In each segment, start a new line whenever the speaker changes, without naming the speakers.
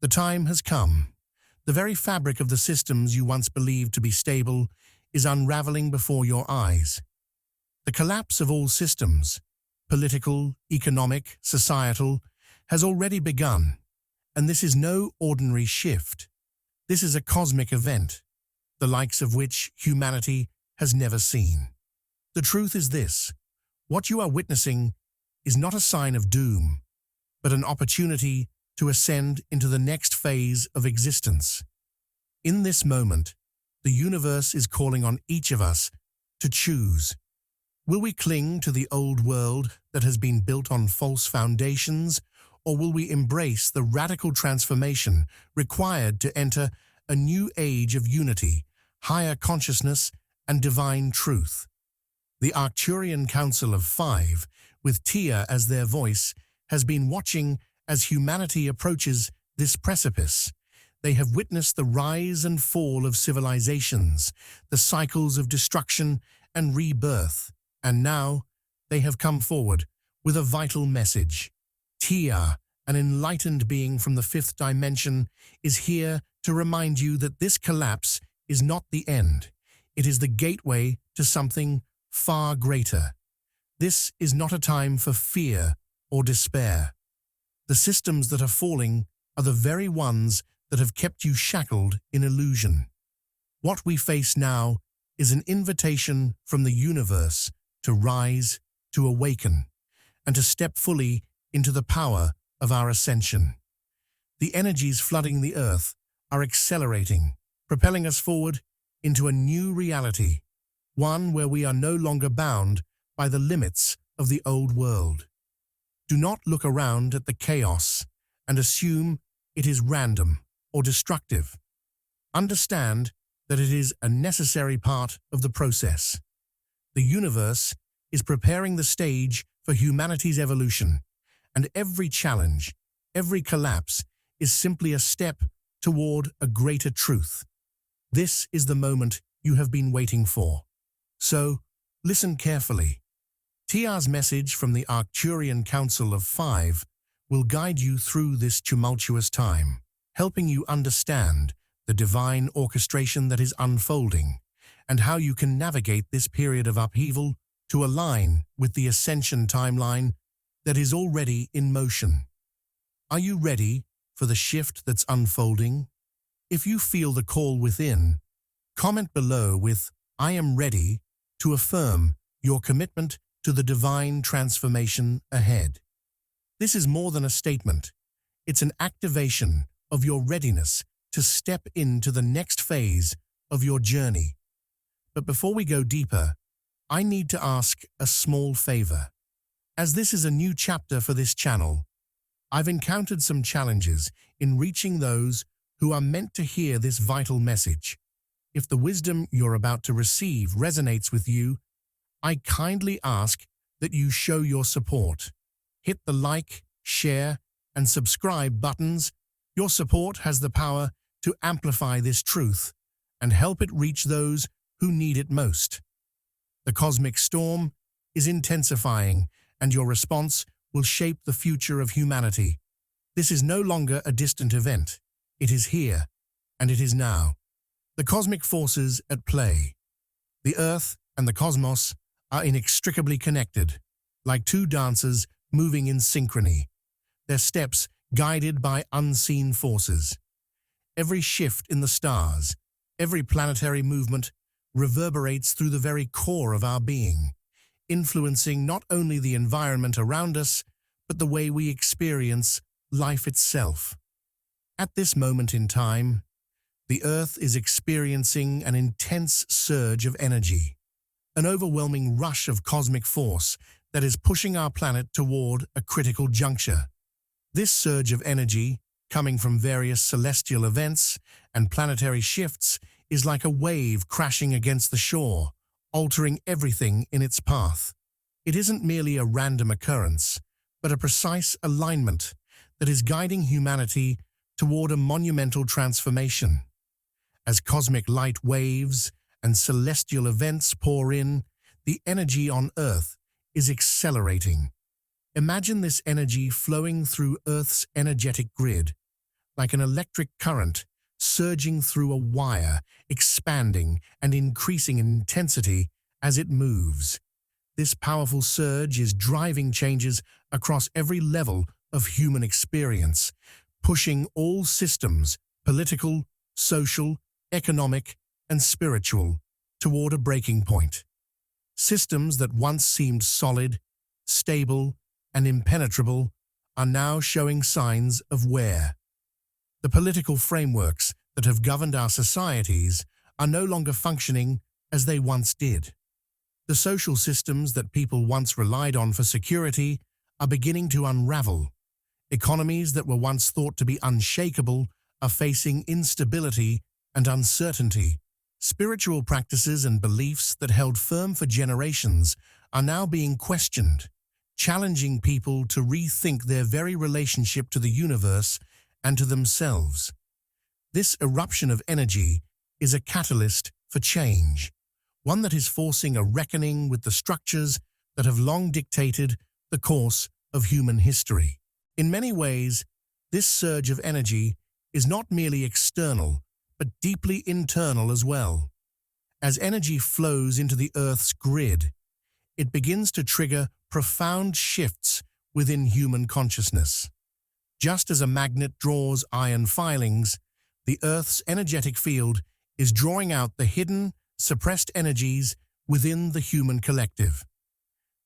The time has come. The very fabric of the systems you once believed to be stable is unraveling before your eyes. The collapse of all systems, political, economic, societal, has already begun, and this is no ordinary shift. This is a cosmic event, the likes of which humanity has never seen. The truth is this: what you are witnessing is not a sign of doom, but an opportunity to ascend into the next phase of existence. In this moment, the universe is calling on each of us to choose. Will we cling to the old world that has been built on false foundations, or will we embrace the radical transformation required to enter a new age of unity, higher consciousness, and divine truth? The Arcturian Council of Five, with Tia as their voice, has been watching as humanity approaches this precipice. They have witnessed the rise and fall of civilizations, the cycles of destruction and rebirth, and now they have come forward with a vital message. Tia, an enlightened being from the fifth dimension, is here to remind you that this collapse is not the end. It is the gateway to something far greater. This is not a time for fear or despair. The systems that are falling are the very ones that have kept you shackled in illusion. What we face now is an invitation from the universe to rise, to awaken, and to step fully into the power of our ascension. The energies flooding the earth are accelerating, propelling us forward into a new reality, one where we are no longer bound by the limits of the old world. Do not look around at the chaos and assume it is random or destructive. Understand that it is a necessary part of the process. The universe is preparing the stage for humanity's evolution, and every challenge, every collapse is simply a step toward a greater truth. This is the moment you have been waiting for. So, listen carefully. Tia's message from the Arcturian Council of Five will guide you through this tumultuous time, helping you understand the divine orchestration that is unfolding and how you can navigate this period of upheaval to align with the ascension timeline that is already in motion. Are you ready for the shift that's unfolding? If you feel the call within, comment below with "I am ready" to affirm your commitment to the divine transformation ahead. This is more than a statement. It's an activation of your readiness to step into the next phase of your journey. But before we go deeper, I need to ask a small favor. As this is a new chapter for this channel, I've encountered some challenges in reaching those who are meant to hear this vital message. If the wisdom you're about to receive resonates with you, I kindly ask that you show your support. Hit the like, share, and subscribe buttons. Your support has the power to amplify this truth and help it reach those who need it most. The cosmic storm is intensifying, and your response will shape the future of humanity. This is no longer a distant event. It is here, and it is now. The cosmic forces at play. The Earth and the cosmos are inextricably connected, like two dancers moving in synchrony, their steps guided by unseen forces. Every shift in the stars, every planetary movement reverberates through the very core of our being, influencing not only the environment around us, but the way we experience life itself. At this moment in time, the Earth is experiencing an intense surge of energy, an overwhelming rush of cosmic force that is pushing our planet toward a critical juncture. This surge of energy, coming from various celestial events and planetary shifts, is like a wave crashing against the shore, altering everything in its path. It isn't merely a random occurrence, but a precise alignment that is guiding humanity toward a monumental transformation. As cosmic light waves and celestial events pour in, the energy on Earth is accelerating. Imagine this energy flowing through Earth's energetic grid, like an electric current surging through a wire, expanding and increasing in intensity as it moves. This powerful surge is driving changes across every level of human experience, pushing all systems, political, social, economic, and spiritual, toward a breaking point. Systems that once seemed solid, stable, and impenetrable are now showing signs of wear. The political frameworks that have governed our societies are no longer functioning as they once did. The social systems that people once relied on for security are beginning to unravel. Economies that were once thought to be unshakable are facing instability and uncertainty. Spiritual practices and beliefs that held firm for generations are now being questioned, challenging people to rethink their very relationship to the universe and to themselves. This eruption of energy is a catalyst for change, one that is forcing a reckoning with the structures that have long dictated the course of human history. In many ways, this surge of energy is not merely external, but deeply internal as well. As energy flows into the Earth's grid, it begins to trigger profound shifts within human consciousness. Just as a magnet draws iron filings, the Earth's energetic field is drawing out the hidden, suppressed energies within the human collective.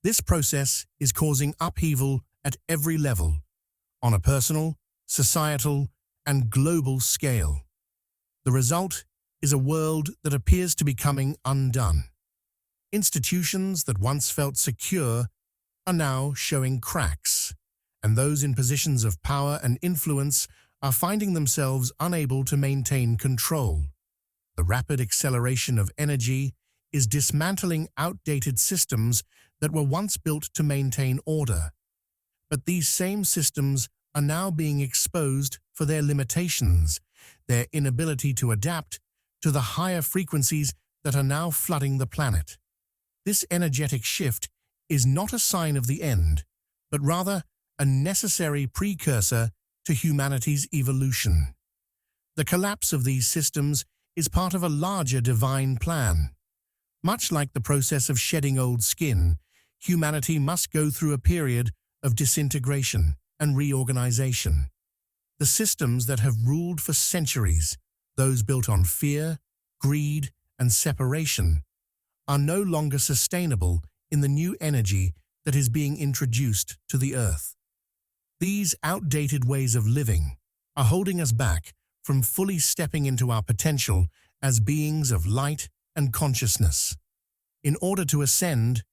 This process is causing upheaval at every level, on a personal, societal, and global scale. The result is a world that appears to be coming undone. Institutions that once felt secure are now showing cracks, and those in positions of power and influence are finding themselves unable to maintain control. The rapid acceleration of energy is dismantling outdated systems that were once built to maintain order. But these same systems are now being exposed for their limitations, their inability to adapt to the higher frequencies that are now flooding the planet. This energetic shift is not a sign of the end, but rather a necessary precursor to humanity's evolution. The collapse of these systems is part of a larger divine plan. Much like the process of shedding old skin, humanity must go through a period of disintegration and reorganization. The systems that have ruled for centuries, those built on fear, greed, and separation, are no longer sustainable in the new energy that is being introduced to the Earth. These outdated ways of living are holding us back from fully stepping into our potential as beings of light and consciousness. In order to ascend,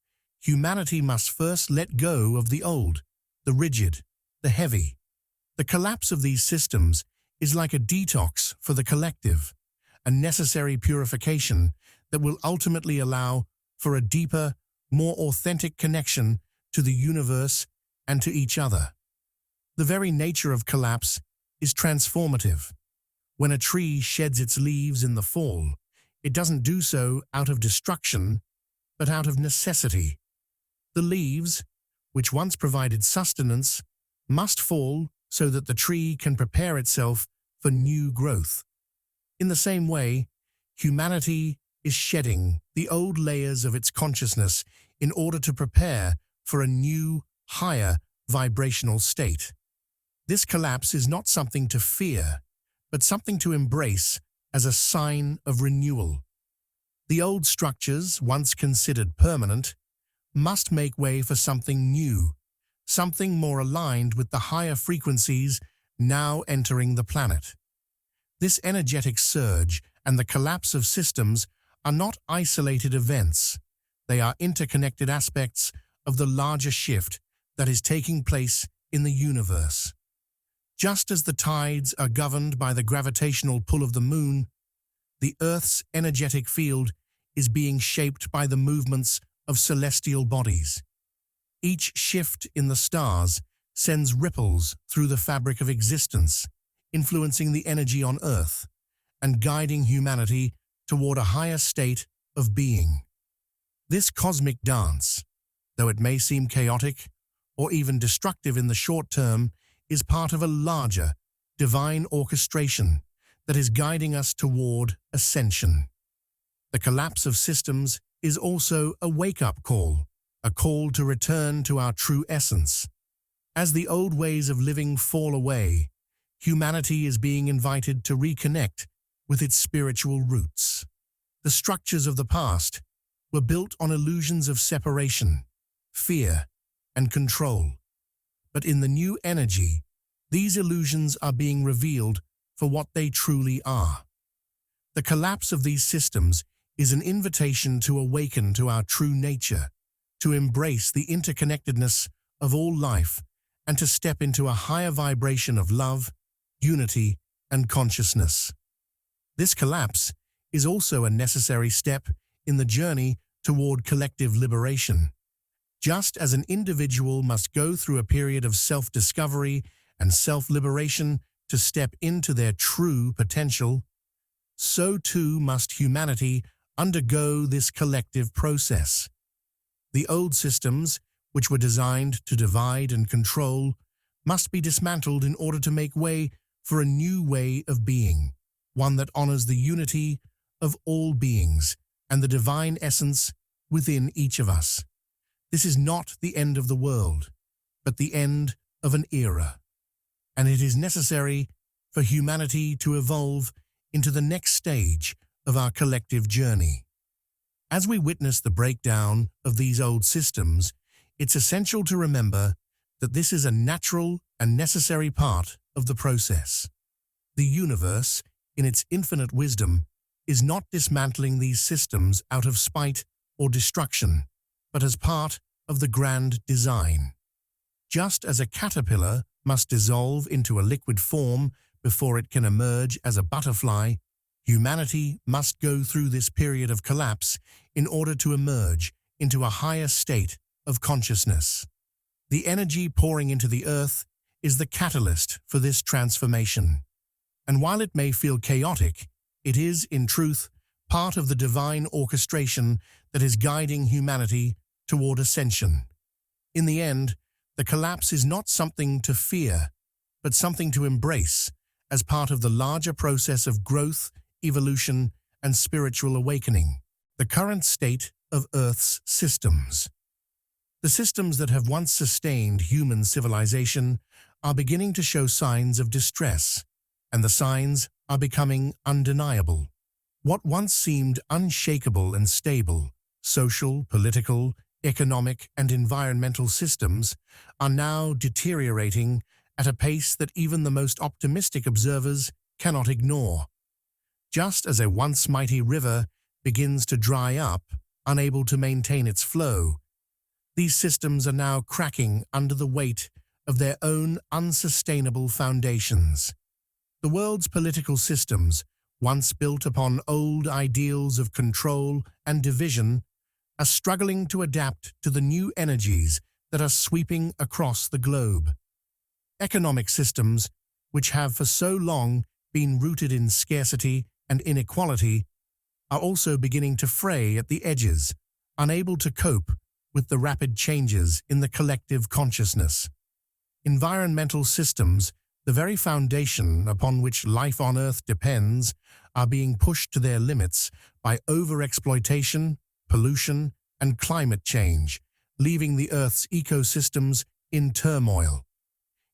humanity must first let go of the old, the rigid, the heavy. The collapse of these systems is like a detox for the collective, a necessary purification that will ultimately allow for a deeper, more authentic connection to the universe and to each other. The very nature of collapse is transformative. When a tree sheds its leaves in the fall, it doesn't do so out of destruction, but out of necessity. The leaves, which once provided sustenance, must fall so that the tree can prepare itself for new growth. In the same way, humanity is shedding the old layers of its consciousness in order to prepare for a new, higher vibrational state. This collapse is not something to fear, but something to embrace as a sign of renewal. The old structures, once considered permanent, must make way for something new, something more aligned with the higher frequencies now entering the planet. This energetic surge and the collapse of systems are not isolated events. They are interconnected aspects of the larger shift that is taking place in the universe. Just as the tides are governed by the gravitational pull of the moon, the Earth's energetic field is being shaped by the movements of celestial bodies. Each shift in the stars sends ripples through the fabric of existence, influencing the energy on Earth and guiding humanity toward a higher state of being. This cosmic dance, though it may seem chaotic or even destructive in the short term, is part of a larger, divine orchestration that is guiding us toward ascension. The collapse of systems is also a wake-up call, a call to return to our true essence. As the old ways of living fall away, humanity is being invited to reconnect with its spiritual roots. The structures of the past were built on illusions of separation, fear, and control. But in the new energy, these illusions are being revealed for what they truly are. The collapse of these systems is an invitation to awaken to our true nature, to embrace the interconnectedness of all life, and to step into a higher vibration of love, unity, and consciousness. This collapse is also a necessary step in the journey toward collective liberation. Just as an individual must go through a period of self-discovery and self-liberation to step into their true potential, so too must humanity undergo this collective process. The old systems, which were designed to divide and control, must be dismantled in order to make way for a new way of being, one that honors the unity of all beings and the divine essence within each of us. This is not the end of the world, but the end of an era, and it is necessary for humanity to evolve into the next stage of our collective journey. As we witness the breakdown of these old systems, it's essential to remember that this is a natural and necessary part of the process. The universe, in its infinite wisdom, is not dismantling these systems out of spite or destruction, but as part of the grand design. Just as a caterpillar must dissolve into a liquid form before it can emerge as a butterfly, humanity must go through this period of collapse in order to emerge into a higher state of consciousness. The energy pouring into the earth is the catalyst for this transformation. And while it may feel chaotic, it is, in truth, part of the divine orchestration that is guiding humanity toward ascension. In the end, the collapse is not something to fear, but something to embrace as part of the larger process of growth, evolution, and spiritual awakening. The current state of Earth's systems. The systems that have once sustained human civilization are beginning to show signs of distress, and the signs are becoming undeniable. What once seemed unshakable and stable, social, political, economic, and environmental systems are now deteriorating at a pace that even the most optimistic observers cannot ignore. Just as a once mighty river begins to dry up, unable to maintain its flow, these systems are now cracking under the weight of their own unsustainable foundations. The world's political systems, once built upon old ideals of control and division, are struggling to adapt to the new energies that are sweeping across the globe. Economic systems, which have for so long been rooted in scarcity and inequality, are also beginning to fray at the edges, unable to cope with the rapid changes in the collective consciousness. Environmental systems, the very foundation upon which life on Earth depends, are being pushed to their limits by overexploitation, pollution, and climate change, leaving the Earth's ecosystems in turmoil.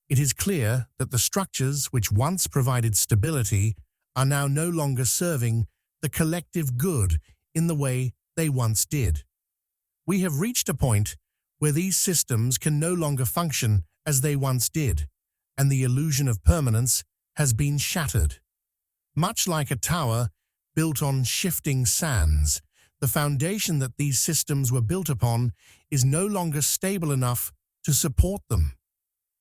It is clear that the structures which once provided stability are now no longer serving the collective good in the way they once did. We have reached a point where these systems can no longer function as they once did, and the illusion of permanence has been shattered. Much like a tower built on shifting sands, the foundation that these systems were built upon is no longer stable enough to support them.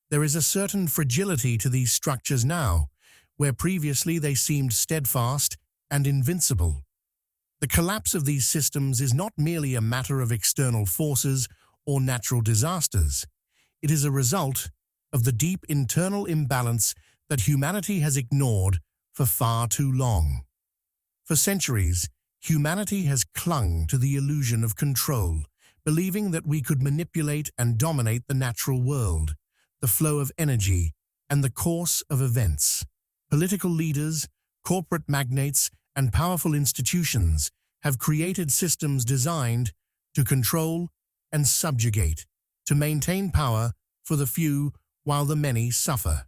There is a certain fragility to these structures now, where previously they seemed steadfast and invincible. The collapse of these systems is not merely a matter of external forces or natural disasters. It is a result of the deep internal imbalance that humanity has ignored for far too long. For centuries, humanity has clung to the illusion of control, believing that we could manipulate and dominate the natural world, the flow of energy, and the course of events. Political leaders, corporate magnates, and powerful institutions have created systems designed to control and subjugate, to maintain power for the few while the many suffer.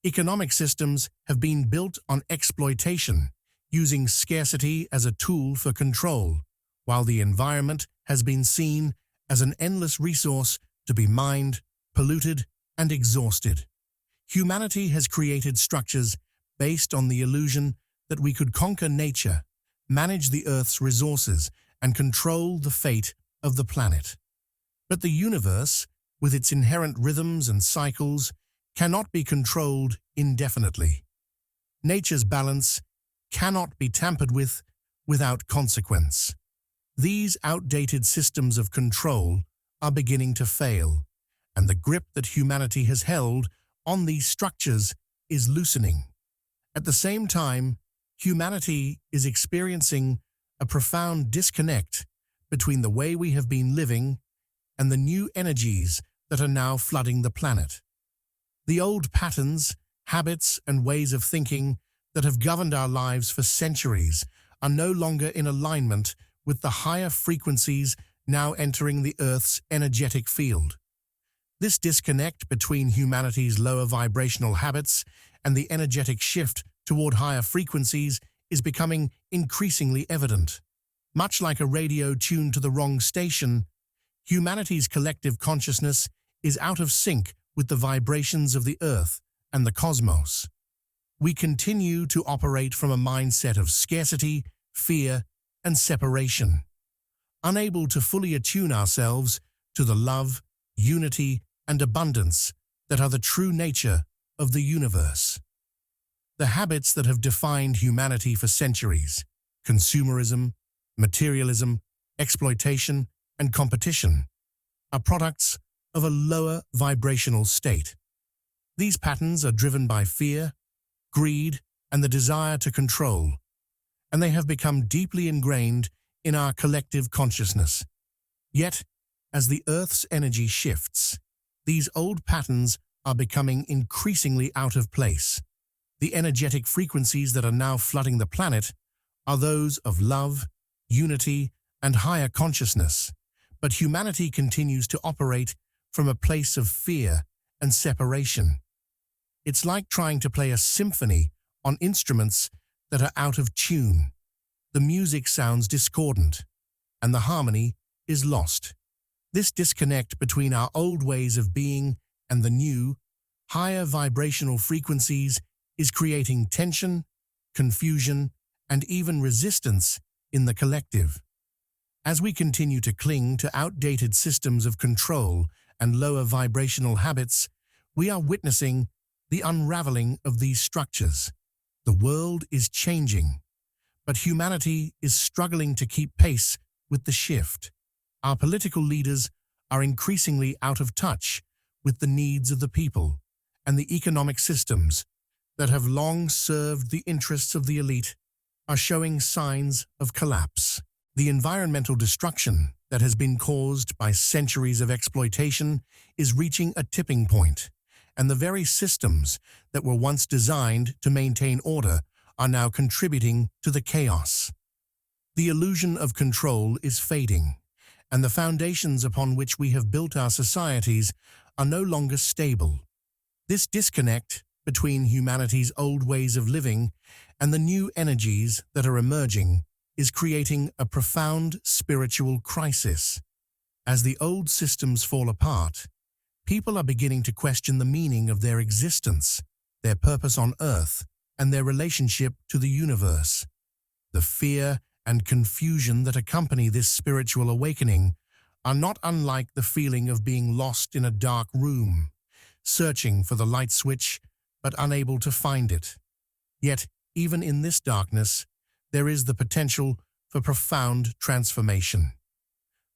Economic systems have been built on exploitation, using scarcity as a tool for control, while the environment has been seen as an endless resource to be mined, polluted, and exhausted. Humanity has created structures based on the illusion that we could conquer nature, manage the Earth's resources, and control the fate of the planet. But the universe, with its inherent rhythms and cycles, cannot be controlled indefinitely. Nature's balance cannot be tampered with without consequence. These outdated systems of control are beginning to fail, and the grip that humanity has held on these structures is loosening. At the same time, humanity is experiencing a profound disconnect between the way we have been living and the new energies that are now flooding the planet. The old patterns, habits, and ways of thinking that have governed our lives for centuries are no longer in alignment with the higher frequencies now entering the Earth's energetic field. This disconnect between humanity's lower vibrational habits and the energetic shift toward higher frequencies is becoming increasingly evident. Much like a radio tuned to the wrong station, humanity's collective consciousness is out of sync with the vibrations of the Earth and the cosmos. We continue to operate from a mindset of scarcity, fear, and separation, unable to fully attune ourselves to the love, unity, and abundance that are the true nature of the universe. The habits that have defined humanity for centuries, consumerism, materialism, exploitation, and competition, are products of a lower vibrational state. These patterns are driven by fear, greed, and the desire to control, and they have become deeply ingrained in our collective consciousness. Yet, as the Earth's energy shifts, these old patterns are becoming increasingly out of place. The energetic frequencies that are now flooding the planet are those of love, unity, and higher consciousness, but humanity continues to operate from a place of fear and separation. It's like trying to play a symphony on instruments that are out of tune. The music sounds discordant, and the harmony is lost. This disconnect between our old ways of being and the new, higher vibrational frequencies is creating tension, confusion, and even resistance in the collective. As we continue to cling to outdated systems of control and lower vibrational habits, we are witnessing the unraveling of these structures. The world is changing, but humanity is struggling to keep pace with the shift. Our political leaders are increasingly out of touch with the needs of the people, and the economic systems that have long served the interests of the elite are showing signs of collapse. The environmental destruction that has been caused by centuries of exploitation is reaching a tipping point, and the very systems that were once designed to maintain order are now contributing to the chaos. The illusion of control is fading, and the foundations upon which we have built our societies are no longer stable. This disconnect between humanity's old ways of living and the new energies that are emerging is creating a profound spiritual crisis. As the old systems fall apart, people are beginning to question the meaning of their existence, their purpose on Earth, and their relationship to the universe. The fear and confusion that accompany this spiritual awakening are not unlike the feeling of being lost in a dark room, searching for the light switch but unable to find it. Yet, even in this darkness, there is the potential for profound transformation.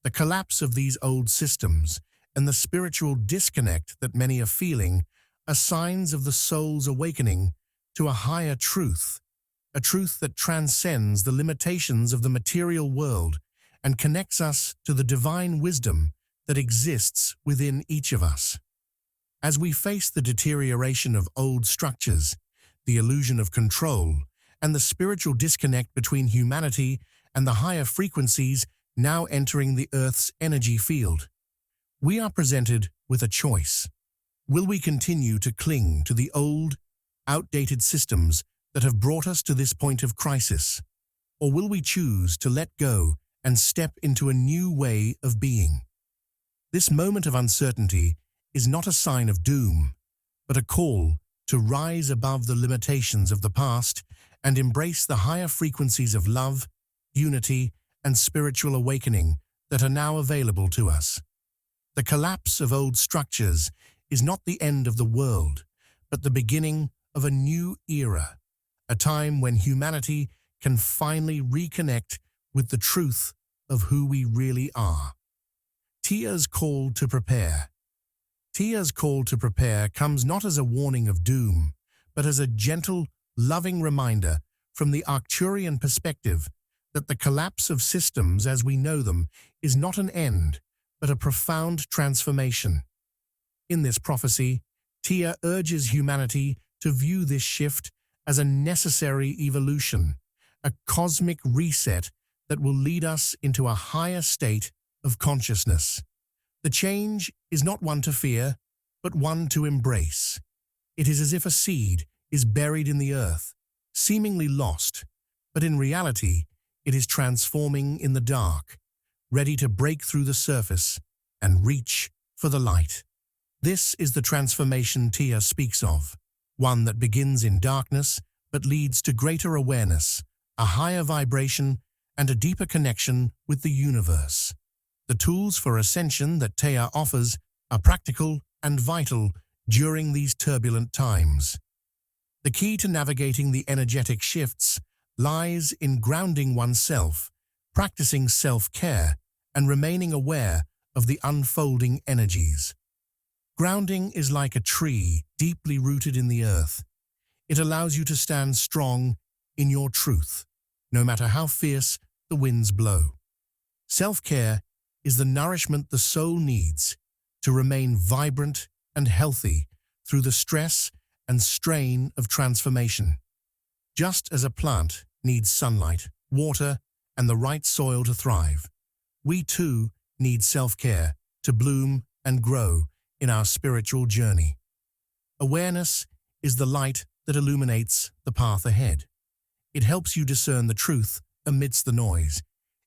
The collapse of these old systems and the spiritual disconnect that many are feeling are signs of the soul's awakening to a higher truth, a truth that transcends the limitations of the material world and connects us to the divine wisdom that exists within each of us. As we face the deterioration of old structures, the illusion of control, and the spiritual disconnect between humanity and the higher frequencies now entering the Earth's energy field. We are presented with a choice. Will we continue to cling to the old, outdated systems that have brought us to this point of crisis? Or will we choose to let go and step into a new way of being? This moment of uncertainty is not a sign of doom, but a call to rise above the limitations of the past and embrace the higher frequencies of love, unity, and spiritual awakening that are now available to us. The collapse of old structures is not the end of the world, but the beginning of a new era, a time when humanity can finally reconnect with the truth of who we really are. Tia's call to prepare. Tia's call to prepare comes not as a warning of doom, but as a gentle, loving reminder from the Arcturian perspective that the collapse of systems as we know them is not an end, but a profound transformation. In this prophecy, Tia urges humanity to view this shift as a necessary evolution, a cosmic reset that will lead us into a higher state of consciousness. The change is not one to fear, but one to embrace. It is as if a seed is buried in the earth, seemingly lost, but in reality, it is transforming in the dark, ready to break through the surface and reach for the light. This is the transformation Tia speaks of, one that begins in darkness but leads to greater awareness, a higher vibration, and a deeper connection with the universe. The tools for ascension that Tia offers are practical and vital during these turbulent times. The key to navigating the energetic shifts lies in grounding oneself, practicing self-care, and remaining aware of the unfolding energies. Grounding is like a tree deeply rooted in the earth. It allows you to stand strong in your truth, no matter how fierce the winds blow. Self-care is the nourishment the soul needs to remain vibrant and healthy through the stress and strain of transformation. Just as a plant needs sunlight, water, and the right soil to thrive, we too need self-care to bloom and grow in our spiritual journey. Awareness is the light that illuminates the path ahead. It helps you discern the truth amidst the noise,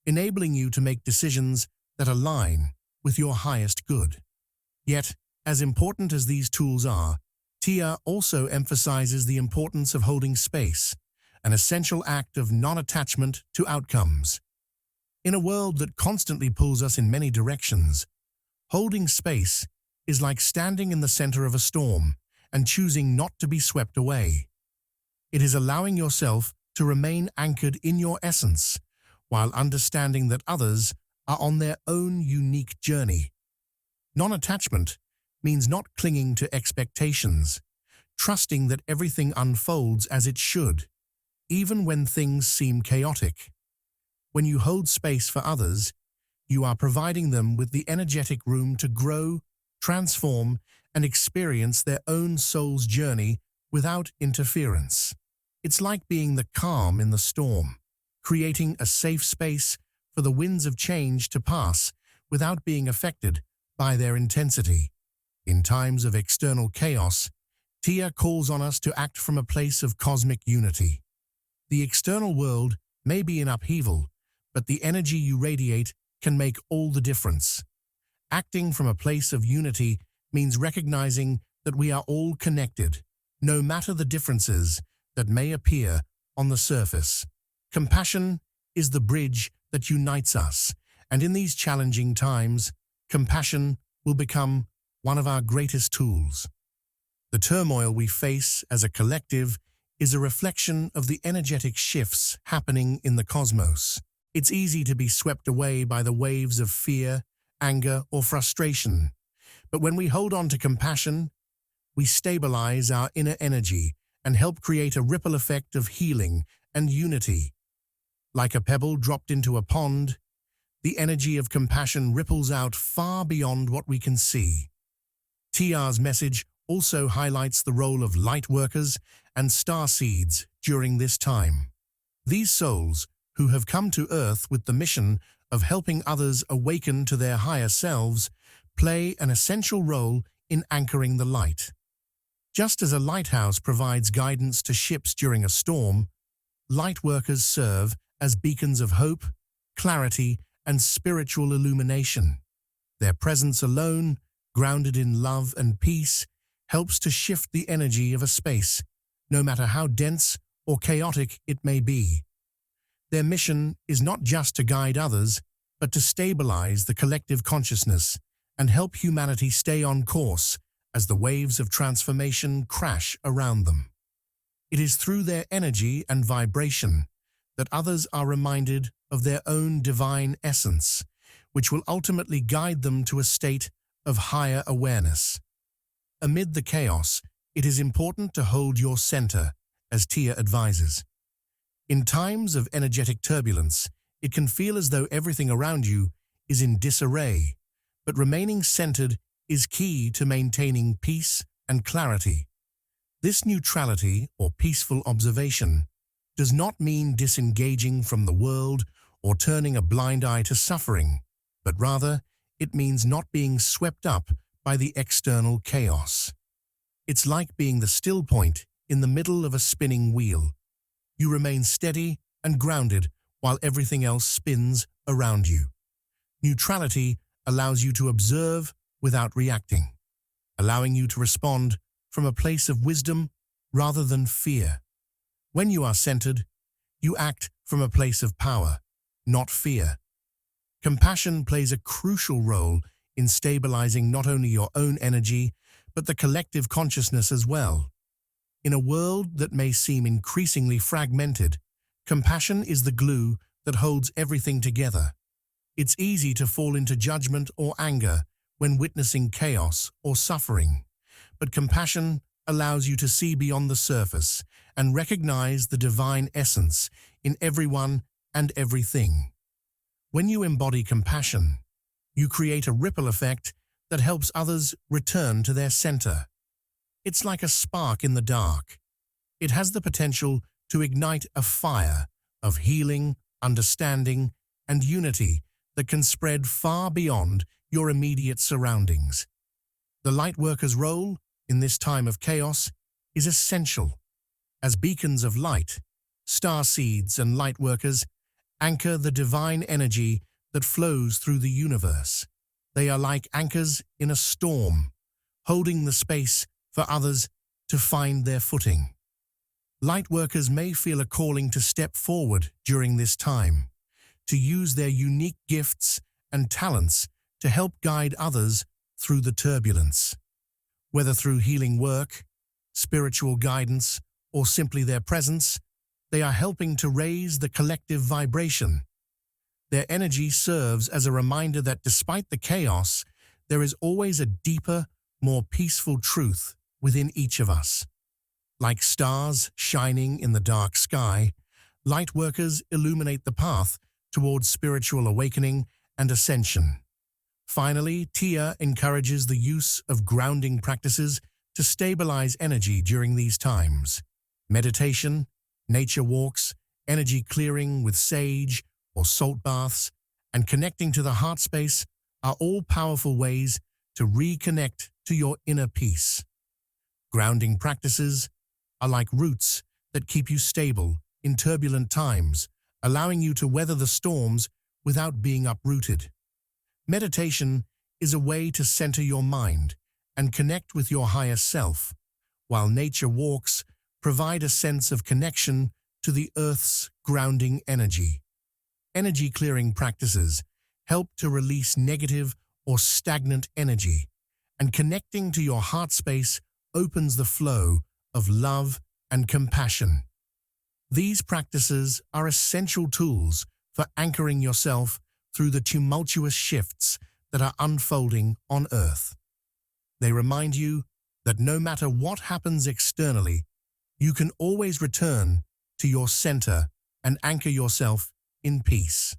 enabling you to make decisions that align with your highest good. Yet, as important as these tools are, Tia also emphasizes the importance of holding space, an essential act of non-attachment to outcomes. In a world that constantly pulls us in many directions, holding space is like standing in the center of a storm and choosing not to be swept away. It is allowing yourself to remain anchored in your essence, while understanding that others are on their own unique journey. Non-attachment means not clinging to expectations, trusting that everything unfolds as it should, even when things seem chaotic. When you hold space for others, you are providing them with the energetic room to grow, transform, and experience their own soul's journey without interference. It's like being the calm in the storm, creating a safe space for the winds of change to pass without being affected by their intensity. In times of external chaos, Tia calls on us to act from a place of cosmic unity. The external world may be in upheaval, but the energy you radiate can make all the difference. Acting from a place of unity means recognizing that we are all connected, no matter the differences that may appear on the surface. Compassion is the bridge that unites us, and in these challenging times, compassion will become one of our greatest tools. The turmoil we face as a collective is a reflection of the energetic shifts happening in the cosmos. It's easy to be swept away by the waves of fear, anger, or frustration. But when we hold on to compassion, we stabilize our inner energy and help create a ripple effect of healing and unity. Like a pebble dropped into a pond, the energy of compassion ripples out far beyond what we can see. Tia's message also highlights the role of light workers and star seeds during this time. These souls, who have come to Earth with the mission of helping others awaken to their higher selves, play an essential role in anchoring the light. Just as a lighthouse provides guidance to ships during a storm, light workers serve as beacons of hope, clarity, and spiritual illumination. Their presence alone, grounded in love and peace, helps to shift the energy of a space, no matter how dense or chaotic it may be. Their mission is not just to guide others, but to stabilize the collective consciousness and help humanity stay on course as the waves of transformation crash around them. It is through their energy and vibration that others are reminded of their own divine essence, which will ultimately guide them to a state of higher awareness. Amid the chaos, it is important to hold your center, as Tia advises. In times of energetic turbulence, it can feel as though everything around you is in disarray, but remaining centered is key to maintaining peace and clarity. This neutrality, or peaceful observation, does not mean disengaging from the world or turning a blind eye to suffering, but rather it means not being swept up by the external chaos. It's like being the still point in the middle of a spinning wheel. You remain steady and grounded while everything else spins around you. Neutrality allows you to observe without reacting, allowing you to respond from a place of wisdom rather than fear. When you are centered, you act from a place of power, not fear. Compassion plays a crucial role in stabilizing not only your own energy, but the collective consciousness as well. In a world that may seem increasingly fragmented, compassion is the glue that holds everything together. It's easy to fall into judgment or anger when witnessing chaos or suffering, but compassion allows you to see beyond the surface and recognize the divine essence in everyone and everything. When you embody compassion, you create a ripple effect that helps others return to their center. It's like a spark in the dark. It has the potential to ignite a fire of healing, understanding, and unity that can spread far beyond your immediate surroundings. The lightworker's role in this time of chaos is essential. As beacons of light, star seeds and lightworkers anchor the divine energy that flows through the universe. They are like anchors in a storm, holding the space for others to find their footing. Lightworkers may feel a calling to step forward during this time, to use their unique gifts and talents to help guide others through the turbulence. Whether through healing work, spiritual guidance, or simply their presence, they are helping to raise the collective vibration. Their energy serves as a reminder that despite the chaos, there is always a deeper, more peaceful truth within each of us. Like stars shining in the dark sky, lightworkers illuminate the path towards spiritual awakening and ascension. Finally, Tia encourages the use of grounding practices to stabilize energy during these times. Meditation, nature walks, energy clearing with sage or salt baths, and connecting to the heart space are all powerful ways to reconnect to your inner peace. Grounding practices are like roots that keep you stable in turbulent times, allowing you to weather the storms without being uprooted. Meditation is a way to center your mind and connect with your higher self, while nature walks provide a sense of connection to the Earth's grounding energy. Energy-clearing practices help to release negative or stagnant energy, and connecting to your heart space opens the flow of love and compassion. These practices are essential tools for anchoring yourself through the tumultuous shifts that are unfolding on Earth. They remind you that no matter what happens externally, you can always return to your center and anchor yourself in peace.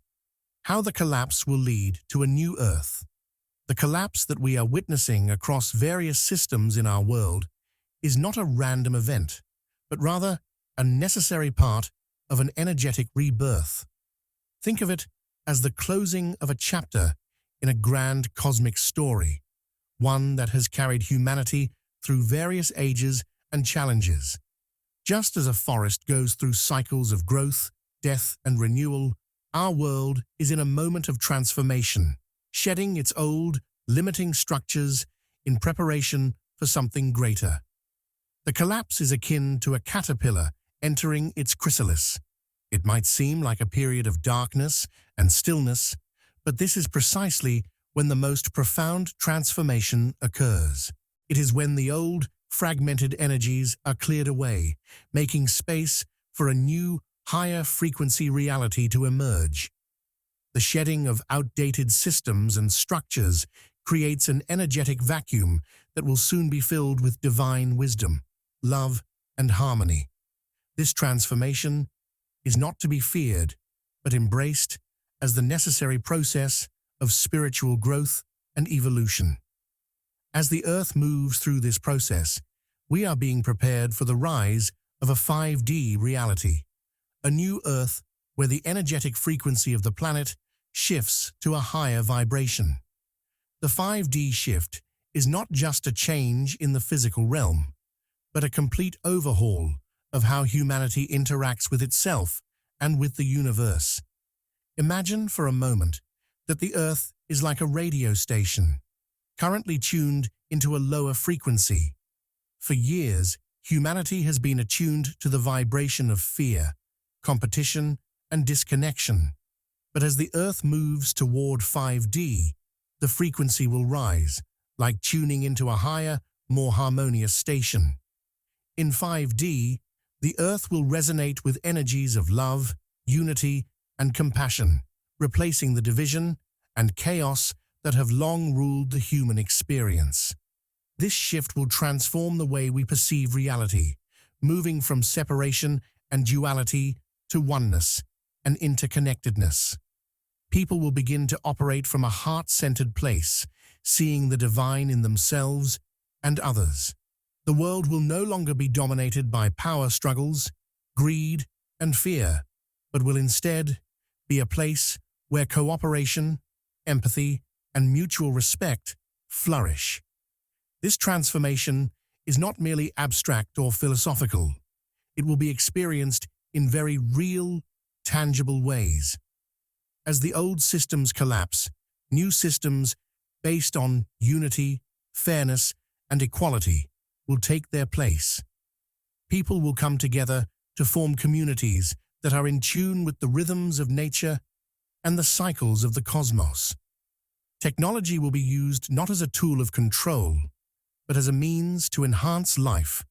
How the collapse will lead to a new Earth. The collapse that we are witnessing across various systems in our world is not a random event, but rather a necessary part of an energetic rebirth. Think of it as the closing of a chapter in a grand cosmic story, one that has carried humanity through various ages and challenges. Just as a forest goes through cycles of growth, death, and renewal, our world is in a moment of transformation, shedding its old, limiting structures in preparation for something greater. The collapse is akin to a caterpillar entering its chrysalis. It might seem like a period of darkness and stillness, but this is precisely when the most profound transformation occurs. It is when the old, fragmented energies are cleared away, making space for a new, higher frequency reality to emerge. The shedding of outdated systems and structures creates an energetic vacuum that will soon be filled with divine wisdom, love, and harmony. This transformation is not to be feared, but embraced as the necessary process of spiritual growth and evolution. As the Earth moves through this process, we are being prepared for the rise of a 5D reality, a new Earth where the energetic frequency of the planet shifts to a higher vibration. The 5D shift is not just a change in the physical realm, but a complete overhaul of how humanity interacts with itself and with the universe. Imagine for a moment that the Earth is like a radio station, currently tuned into a lower frequency. For years, humanity has been attuned to the vibration of fear, competition, and disconnection. But as the Earth moves toward 5D, the frequency will rise, like tuning into a higher, more harmonious station. In 5D, the Earth will resonate with energies of love, unity, and compassion, replacing the division and chaos that have long ruled the human experience. This shift will transform the way we perceive reality, moving from separation and duality to oneness and interconnectedness. People will begin to operate from a heart-centered place, seeing the divine in themselves and others. The world will no longer be dominated by power struggles, greed, and fear, but will instead be a place where cooperation, empathy, and mutual respect flourish. This transformation is not merely abstract or philosophical. It will be experienced in very real, tangible ways. As the old systems collapse, new systems based on unity, fairness, and equality will take their place. People will come together to form communities that are in tune with the rhythms of nature and the cycles of the cosmos. Technology will be used not as a tool of control, but as a means to enhance life,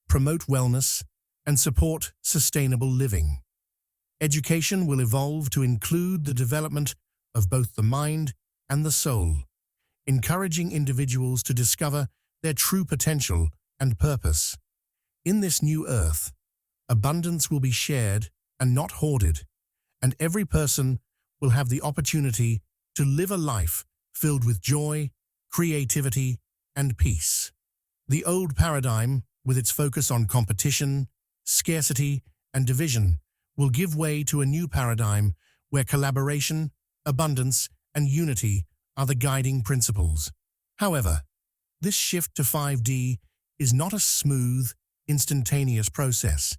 promote wellness, and support sustainable living. Education will evolve to include the development of both the mind and the soul, encouraging individuals to discover their true potential and purpose. In this new Earth, abundance will be shared and not hoarded, and every person will have the opportunity to live a life filled with joy, creativity, and peace. The old paradigm, with its focus on competition, scarcity, and division, will give way to a new paradigm where collaboration, abundance, and unity are the guiding principles. However, this shift to 5D is not a smooth, instantaneous process.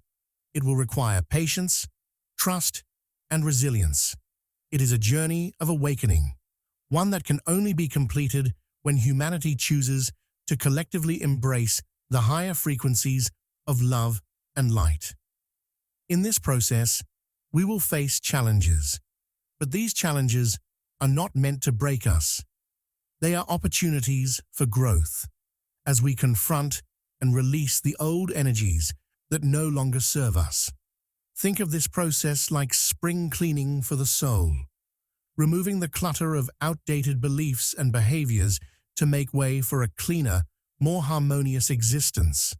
It will require patience, trust, and resilience. It is a journey of awakening, one that can only be completed when humanity chooses to collectively embrace the higher frequencies of love and light. In this process, we will face challenges, but these challenges are not meant to break us. They are opportunities for growth, as we confront and release the old energies that no longer serve us. Think of this process like spring cleaning for the soul, removing the clutter of outdated beliefs and behaviors to make way for a cleaner, more harmonious existence.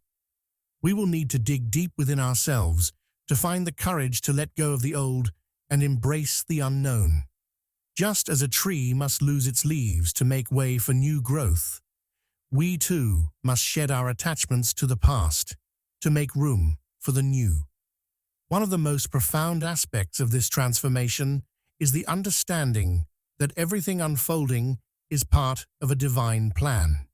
We will need to dig deep within ourselves to find the courage to let go of the old and embrace the unknown. Just as a tree must lose its leaves to make way for new growth, we too must shed our attachments to the past to make room for the new. One of the most profound aspects of this transformation is the understanding that everything unfolding is part of a divine plan.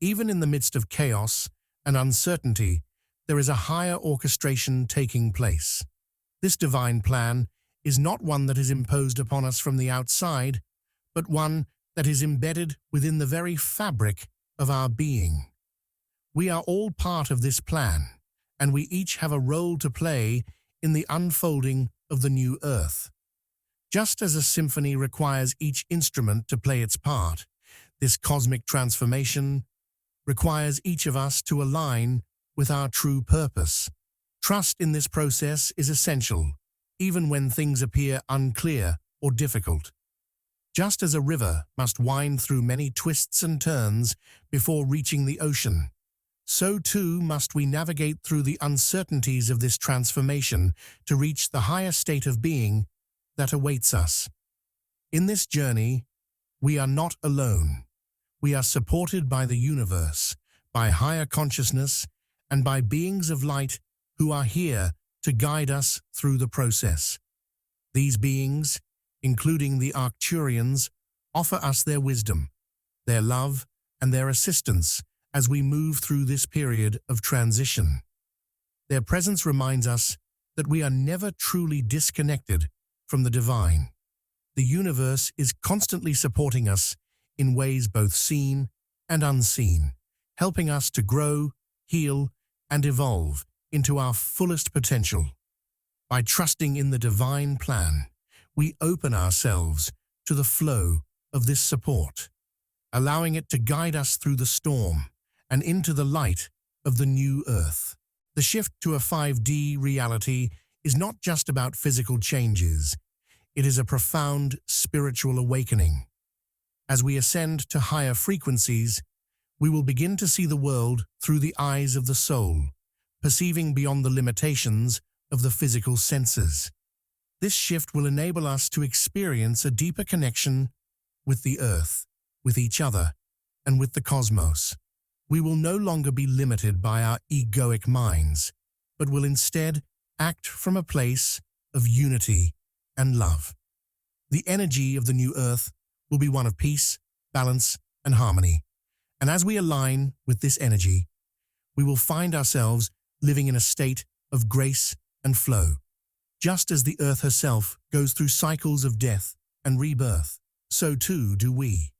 Even in the midst of chaos and uncertainty, there is a higher orchestration taking place. This divine plan is not one that is imposed upon us from the outside, but one that is embedded within the very fabric of our being. We are all part of this plan, and we each have a role to play in the unfolding of the new earth. Just as a symphony requires each instrument to play its part, this cosmic transformation requires each of us to align with our true purpose. Trust in this process is essential, even when things appear unclear or difficult. Just as a river must wind through many twists and turns before reaching the ocean, so too must we navigate through the uncertainties of this transformation to reach the higher state of being that awaits us. In this journey, we are not alone. We are supported by the universe, by higher consciousness, and by beings of light who are here to guide us through the process. These beings, including the Arcturians, offer us their wisdom, their love, and their assistance as we move through this period of transition. Their presence reminds us that we are never truly disconnected from the divine. The universe is constantly supporting us in ways both seen and unseen, helping us to grow, heal, and evolve into our fullest potential. By trusting in the divine plan, we open ourselves to the flow of this support, allowing it to guide us through the storm and into the light of the new earth. The shift to a 5D reality is not just about physical changes. It is a profound spiritual awakening. As we ascend to higher frequencies, we will begin to see the world through the eyes of the soul, perceiving beyond the limitations of the physical senses. This shift will enable us to experience a deeper connection with the earth, with each other, and with the cosmos. We will no longer be limited by our egoic minds, but will instead act from a place of unity and love. The energy of the new earth will be one of peace, balance, and harmony. And as we align with this energy, we will find ourselves living in a state of grace and flow. Just as the earth herself goes through cycles of death and rebirth, so too do we.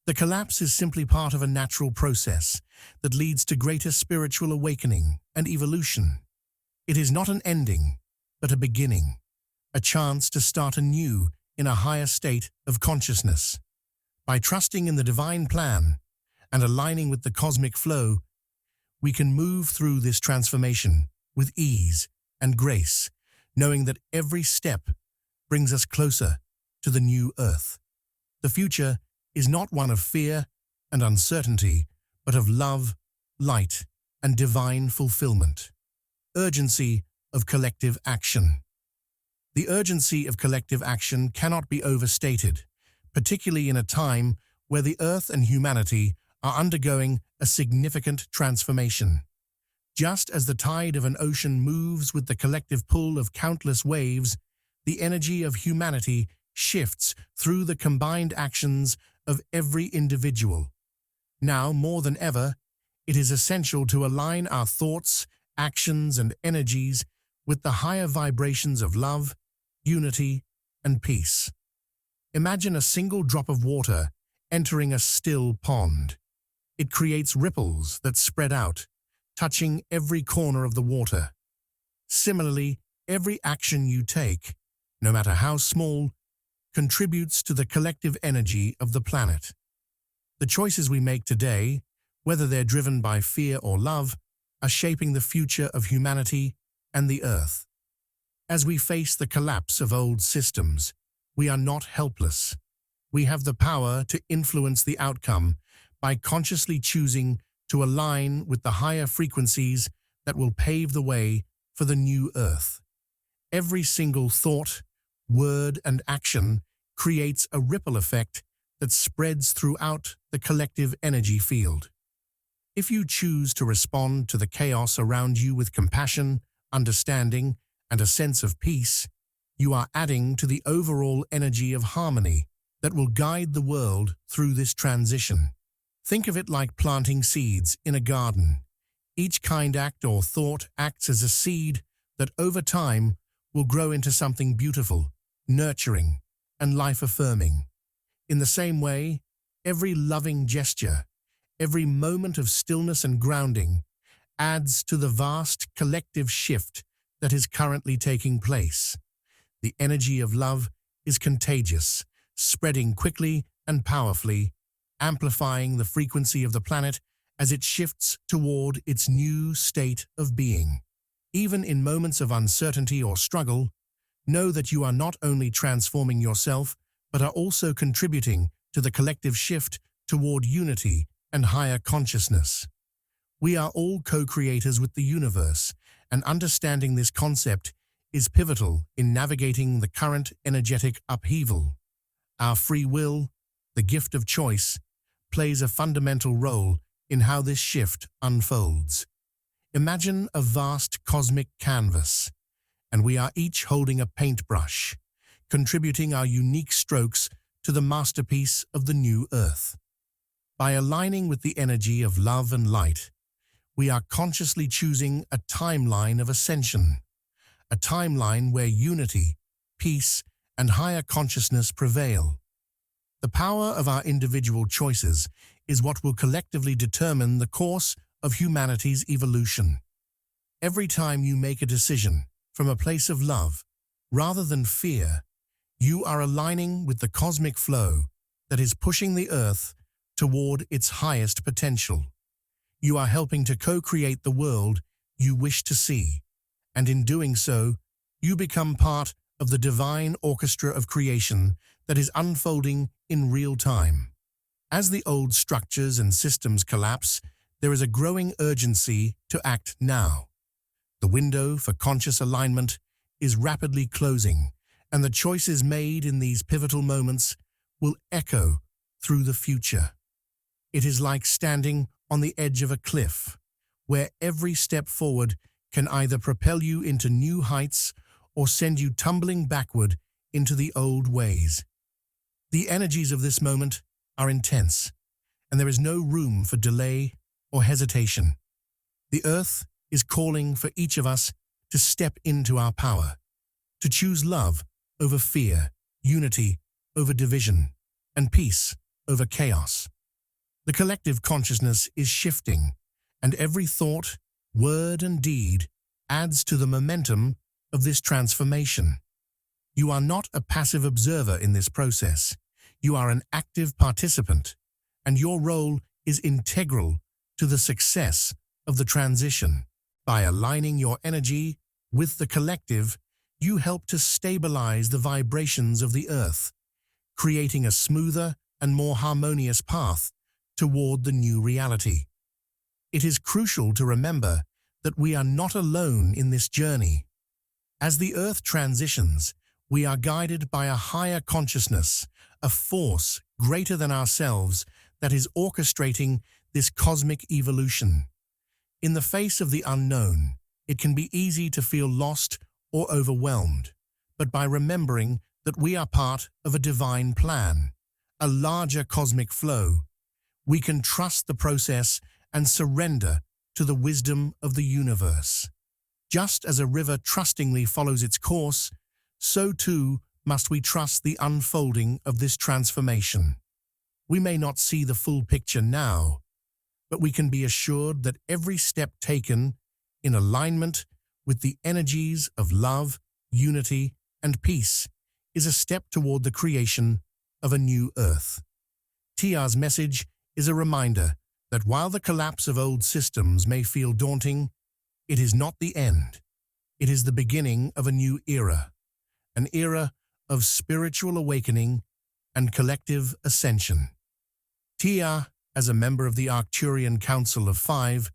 The collapse is simply part of a natural process that leads to greater spiritual awakening and evolution. It is not an ending, but a beginning, a chance to start anew in a higher state of consciousness. By trusting in the divine plan and aligning with the cosmic flow, we can move through this transformation with ease and grace, knowing that every step brings us closer to the new earth. The future is not one of fear and uncertainty, but of love, light, and divine fulfillment. Urgency of collective action. The urgency of collective action cannot be overstated, particularly in a time where the earth and humanity are undergoing a significant transformation. Just as the tide of an ocean moves with the collective pull of countless waves, the energy of humanity shifts through the combined actions of every individual. Now, more than ever, it is essential to align our thoughts, actions, and energies with the higher vibrations of love, unity, and peace. Imagine a single drop of water entering a still pond. It creates ripples that spread out, touching every corner of the water. Similarly, every action you take, no matter how small, contributes to the collective energy of the planet. The choices we make today, whether they're driven by fear or love, are shaping the future of humanity and the Earth. As we face the collapse of old systems, we are not helpless. We have the power to influence the outcome by consciously choosing to align with the higher frequencies that will pave the way for the new Earth. Every single thought, word, and action creates a ripple effect that spreads throughout the collective energy field. If you choose to respond to the chaos around you with compassion, understanding, and a sense of peace, you are adding to the overall energy of harmony that will guide the world through this transition. Think of it like planting seeds in a garden. Each kind act or thought acts as a seed that over time will grow into something beautiful, nurturing, and life-affirming. In the same way, every loving gesture, every moment of stillness and grounding adds to the vast collective shift that is currently taking place. The energy of love is contagious, spreading quickly and powerfully, amplifying the frequency of the planet as it shifts toward its new state of being. Even in moments of uncertainty or struggle, know that you are not only transforming yourself, but are also contributing to the collective shift toward unity and higher consciousness. We are all co-creators with the universe, and understanding this concept is pivotal in navigating the current energetic upheaval. Our free will, the gift of choice, plays a fundamental role in how this shift unfolds. Imagine a vast cosmic canvas, and we are each holding a paintbrush, contributing our unique strokes to the masterpiece of the new Earth. By aligning with the energy of love and light, we are consciously choosing a timeline of ascension, a timeline where unity, peace, and higher consciousness prevail. The power of our individual choices is what will collectively determine the course of humanity's evolution. Every time you make a decision from a place of love, rather than fear, you are aligning with the cosmic flow that is pushing the Earth toward its highest potential. You are helping to co-create the world you wish to see, and in doing so, you become part of the divine orchestra of creation that is unfolding in real time. As the old structures and systems collapse, there is a growing urgency to act now. The window for conscious alignment is rapidly closing, and the choices made in these pivotal moments will echo through the future. It is like standing on the edge of a cliff, where every step forward can either propel you into new heights or send you tumbling backward into the old ways. The energies of this moment are intense, and there is no room for delay or hesitation. The Earth is calling for each of us to step into our power, to choose love over fear, unity over division, and peace over chaos. The collective consciousness is shifting, and every thought, word, and deed adds to the momentum of this transformation. You are not a passive observer in this process. You are an active participant, and your role is integral to the success of the transition. By aligning your energy with the collective, you help to stabilize the vibrations of the Earth, creating a smoother and more harmonious path toward the new reality. It is crucial to remember that we are not alone in this journey. As the Earth transitions, we are guided by a higher consciousness, a force greater than ourselves that is orchestrating this cosmic evolution. In the face of the unknown, it can be easy to feel lost or overwhelmed, but by remembering that we are part of a divine plan, a larger cosmic flow, we can trust the process and surrender to the wisdom of the universe. Just as a river trustingly follows its course, so too must we trust the unfolding of this transformation. We may not see the full picture now, but we can be assured that every step taken in alignment with the energies of love, unity, and peace is a step toward the creation of a new Earth. Tia's message is a reminder that while the collapse of old systems may feel daunting, it is not the end. It is the beginning of a new era, an era of spiritual awakening and collective ascension. Tia, as a member of the Arcturian Council of Five,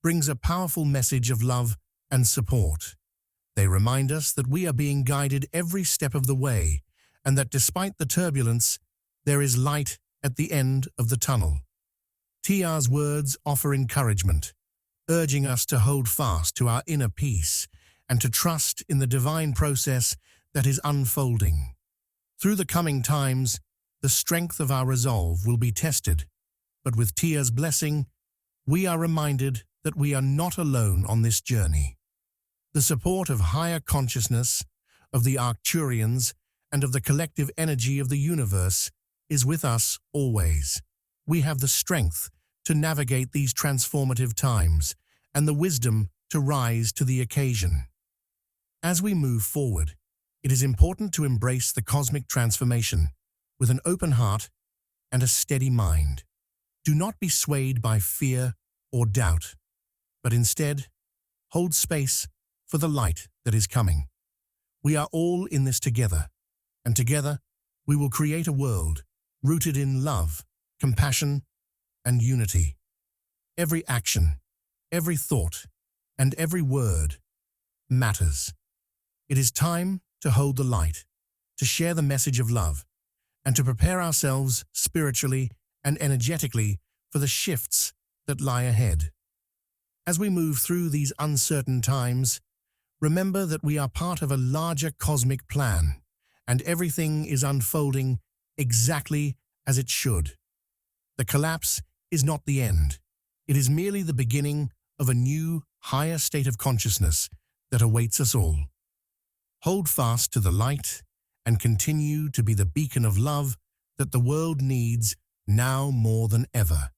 brings a powerful message of love and support. They remind us that we are being guided every step of the way, and that despite the turbulence, there is light at the end of the tunnel. Tia's words offer encouragement, urging us to hold fast to our inner peace and to trust in the divine process that is unfolding. Through the coming times, the strength of our resolve will be tested, but with Tia's blessing, we are reminded that we are not alone on this journey. The support of higher consciousness, of the Arcturians, and of the collective energy of the universe is with us always. We have the strength to navigate these transformative times and the wisdom to rise to the occasion. As we move forward, it is important to embrace the cosmic transformation with an open heart and a steady mind. Do not be swayed by fear or doubt, but instead, hold space for the light that is coming. We are all in this together, and together we will create a world rooted in love, compassion, and unity. Every action, every thought, and every word matters. It is time to hold the light, to share the message of love, and to prepare ourselves spiritually and energetically for the shifts that lie ahead. As we move through these uncertain times, remember that we are part of a larger cosmic plan, and everything is unfolding exactly as it should. The collapse is not the end. It is merely the beginning of a new, higher state of consciousness that awaits us all. Hold fast to the light and continue to be the beacon of love that the world needs now more than ever.